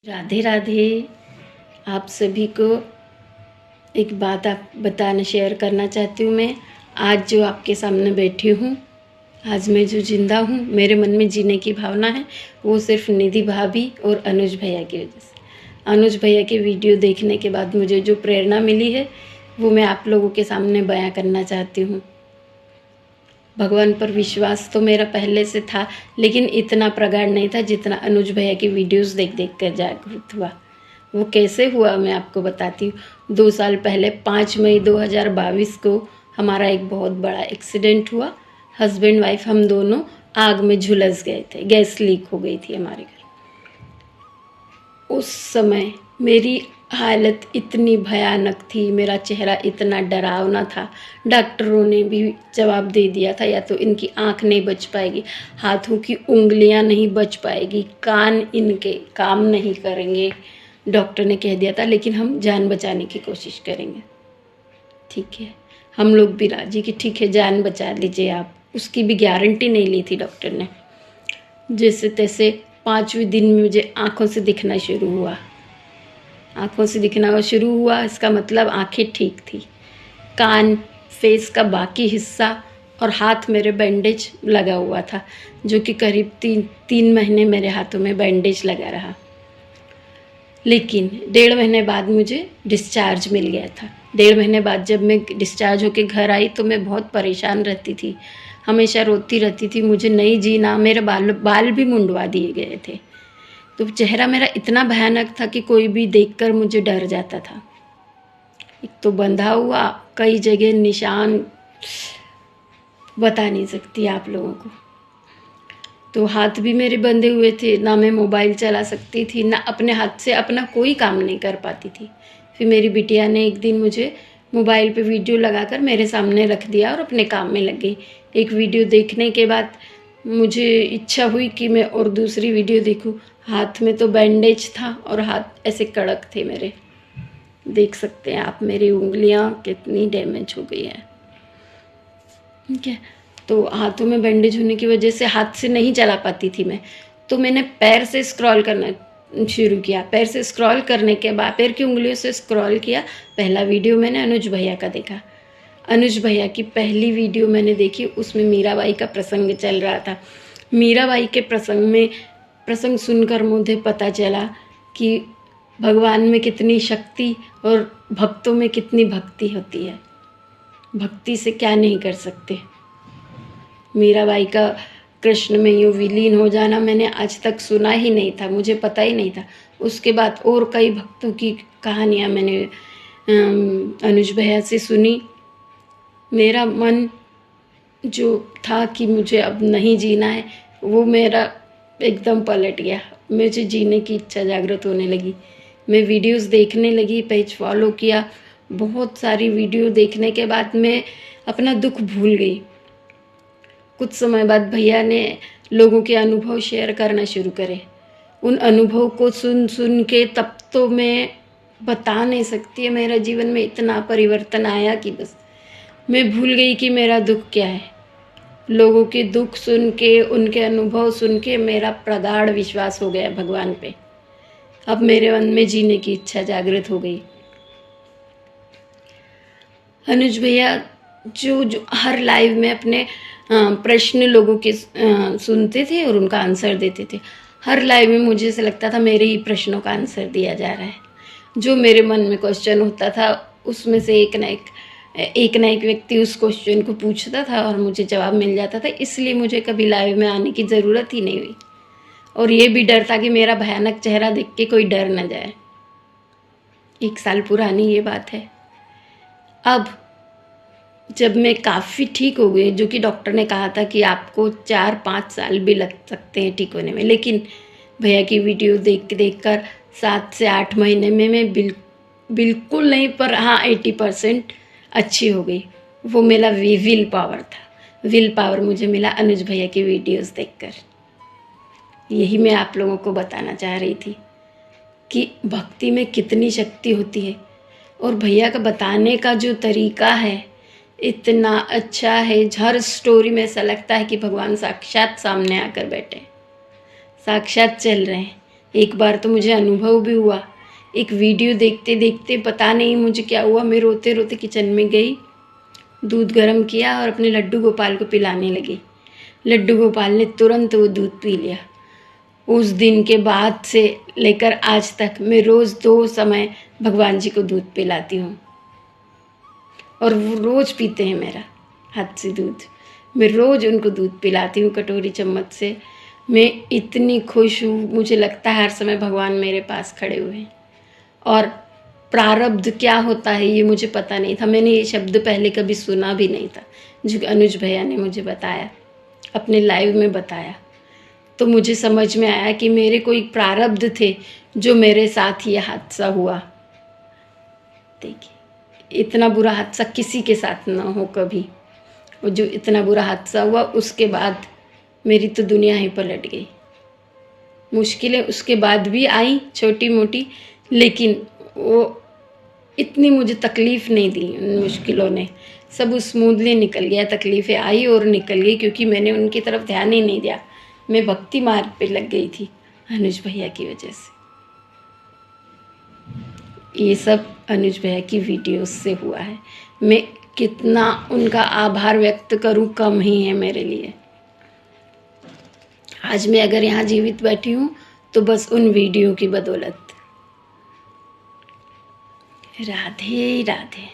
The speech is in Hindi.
राधे राधे। आप सभी को एक बात आप बताना शेयर करना चाहती हूँ। मैं आज जो आपके सामने बैठी हूँ, आज मैं जो जिंदा हूँ, मेरे मन में जीने की भावना है, वो सिर्फ निधि भाभी और अनुज भैया की वजह से। अनुज भैया के वीडियो देखने के बाद मुझे जो प्रेरणा मिली है वो मैं आप लोगों के सामने बयां करना चाहती हूँ। भगवान पर विश्वास तो मेरा पहले से था, लेकिन इतना प्रगाढ़ नहीं था जितना अनुज भैया की वीडियोस देख देख कर जागृत हुआ। वो कैसे हुआ मैं आपको बताती हूँ। 2 साल पहले 5 मई 2022 को हमारा एक बहुत बड़ा एक्सीडेंट हुआ। हस्बैंड वाइफ हम दोनों आग में झुलस गए थे। गैस लीक हो गई थी हमारे घर। उस समय मेरी हालत इतनी भयानक थी, मेरा चेहरा इतना डरावना था। डॉक्टरों ने भी जवाब दे दिया था, या तो इनकी आंख नहीं बच पाएगी, हाथों की उंगलियां नहीं बच पाएगी, कान इनके काम नहीं करेंगे, डॉक्टर ने कह दिया था। लेकिन हम जान बचाने की कोशिश करेंगे। ठीक है, हम लोग भी राजी कि ठीक है, जान बचा लीजिए आप। उसकी भी गारंटी नहीं ली थी डॉक्टर ने। जैसे तैसे 5वें दिन में मुझे आंखों से दिखना शुरू हुआ। आंखों से दिखना शुरू हुआ, इसका मतलब आंखें ठीक थी। कान, फेस का बाकी हिस्सा और हाथ मेरे बैंडेज लगा हुआ था, जो कि करीब 3 महीने मेरे हाथों में बैंडेज लगा रहा। लेकिन 1.5 महीने बाद मुझे डिस्चार्ज मिल गया था। 1.5 महीने बाद जब मैं डिस्चार्ज होके घर आई तो मैं बहुत परेशान रहती थी, हमेशा रोती रहती थी, मुझे नहीं जीना। मेरे बाल भी मुंडवा दिए गए थे। तो चेहरा मेरा इतना भयानक था कि कोई भी देखकर मुझे डर जाता था। एक तो बंधा हुआ, कई जगह निशान बता नहीं सकती आप लोगों को। तो हाथ भी मेरे बंधे हुए थे, ना मैं मोबाइल चला सकती थी, ना अपने हाथ से अपना कोई काम नहीं कर पाती थी। फिर मेरी बिटिया ने एक दिन मुझे मोबाइल पे वीडियो लगाकर मेरे सामने रख दिया और अपने काम में लग गई। एक वीडियो देखने के बाद मुझे इच्छा हुई कि मैं और दूसरी वीडियो देखूं। हाथ में तो बैंडेज था और हाथ ऐसे कड़क थे मेरे। देख सकते हैं आप मेरी उंगलियां कितनी डैमेज हो गई है। ठीक है, तो हाथों में बैंडेज होने की वजह से हाथ से नहीं चला पाती थी मैं। तो मैंने पैर से स्क्रॉल करना शुरू किया। पैर से स्क्रॉल करने के बाद पैर की उंगलियों से स्क्रॉल किया। पहला वीडियो मैंने अनुज भैया का देखा। अनुज भैया की पहली वीडियो मैंने देखी, उसमें मीराबाई का प्रसंग चल रहा था। मीराबाई के प्रसंग सुनकर मुझे पता चला कि भगवान में कितनी शक्ति और भक्तों में कितनी भक्ति होती है। भक्ति से क्या नहीं कर सकते। मीराबाई का कृष्ण में यूँ विलीन हो जाना मैंने आज तक सुना ही नहीं था, मुझे पता ही नहीं था। उसके बाद और कई भक्तों की कहानियाँ मैंने अनुज भैया से सुनी। मेरा मन जो था कि मुझे अब नहीं जीना है, वो मेरा एकदम पलट गया। मुझे जीने की इच्छा जागृत होने लगी। मैं वीडियोस देखने लगी, पेज फॉलो किया। बहुत सारी वीडियो देखने के बाद मैं अपना दुख भूल गई। कुछ समय बाद भैया ने लोगों के अनुभव शेयर करना शुरू करे। उन अनुभव को सुन सुन के तब तो मैं बता नहीं सकती है, मेरा जीवन में इतना परिवर्तन आया कि बस मैं भूल गई कि मेरा दुख क्या है। लोगों के दुख सुन के, उनके अनुभव सुन के मेरा प्रगाढ़ विश्वास हो गया भगवान पे। अब मेरे मन में जीने की इच्छा जागृत हो गई। अनुज भैया जो हर लाइव में अपने प्रश्न लोगों के सुनते थे और उनका आंसर देते थे। हर लाइव में मुझे ऐसा लगता था मेरे ही प्रश्नों का आंसर दिया जा रहा है। जो मेरे मन में क्वेश्चन होता था उसमें से एक ना एक व्यक्ति उस क्वेश्चन को पूछता था और मुझे जवाब मिल जाता था। इसलिए मुझे कभी लाइव में आने की ज़रूरत ही नहीं हुई। और ये भी डर था कि मेरा भयानक चेहरा देख के कोई डर न जाए। 1 साल पुरानी ये बात है। अब जब मैं काफ़ी ठीक हो गई, जो कि डॉक्टर ने कहा था कि आपको 4-5 साल भी लग सकते हैं ठीक होने में, लेकिन भैया की वीडियो देख कर 7 से 8 महीने में मैं बिल्कुल नहीं, पर हाँ 80% अच्छी हो गई। वो मेरा विल पावर था। विल पावर मुझे मिला अनुज भैया की वीडियोस देखकर। यही मैं आप लोगों को बताना चाह रही थी कि भक्ति में कितनी शक्ति होती है। और भैया का बताने का जो तरीका है इतना अच्छा है। हर स्टोरी में ऐसा लगता है कि भगवान साक्षात सामने आकर बैठे, साक्षात चल रहे हैं। एक बार तो मुझे अनुभव भी हुआ, एक वीडियो देखते देखते पता नहीं मुझे क्या हुआ, मैं रोते रोते किचन में गई, दूध गर्म किया और अपने लड्डू गोपाल को पिलाने लगी। लड्डू गोपाल ने तुरंत वो दूध पी लिया। उस दिन के बाद से लेकर आज तक मैं रोज़ 2 समय भगवान जी को दूध पिलाती हूँ और वो रोज़ पीते हैं मेरा हाथ से दूध। मैं रोज़ उनको दूध पिलाती हूँ कटोरी चम्मच से। मैं इतनी खुश हूँ, मुझे लगता है हर समय भगवान मेरे पास खड़े हुए हैं। और प्रारब्ध क्या होता है ये मुझे पता नहीं था, मैंने ये शब्द पहले कभी सुना भी नहीं था, जो अनुज भैया ने मुझे बताया, अपने लाइव में बताया, तो मुझे समझ में आया कि मेरे कोई प्रारब्ध थे जो मेरे साथ ये हादसा हुआ। देखिए, इतना बुरा हादसा किसी के साथ ना हो कभी, और जो इतना बुरा हादसा हुआ उसके बाद मेरी तो दुनिया ही पलट गई। मुश्किलें उसके बाद भी आई छोटी मोटी, लेकिन वो इतनी मुझे तकलीफ़ नहीं दी उन मुश्किलों ने, सब स्मूथली निकल गया। तकलीफ़ें आई और निकल गई क्योंकि मैंने उनकी तरफ ध्यान ही नहीं दिया, मैं भक्ति मार्ग पे लग गई थी अनुज भैया की वजह से। ये सब अनुज भैया की वीडियोस से हुआ है। मैं कितना उनका आभार व्यक्त करूं कम ही है मेरे लिए। आज मैं अगर यहाँ जीवित बैठी हूँ तो बस उन वीडियो की बदौलत। राधे राधे।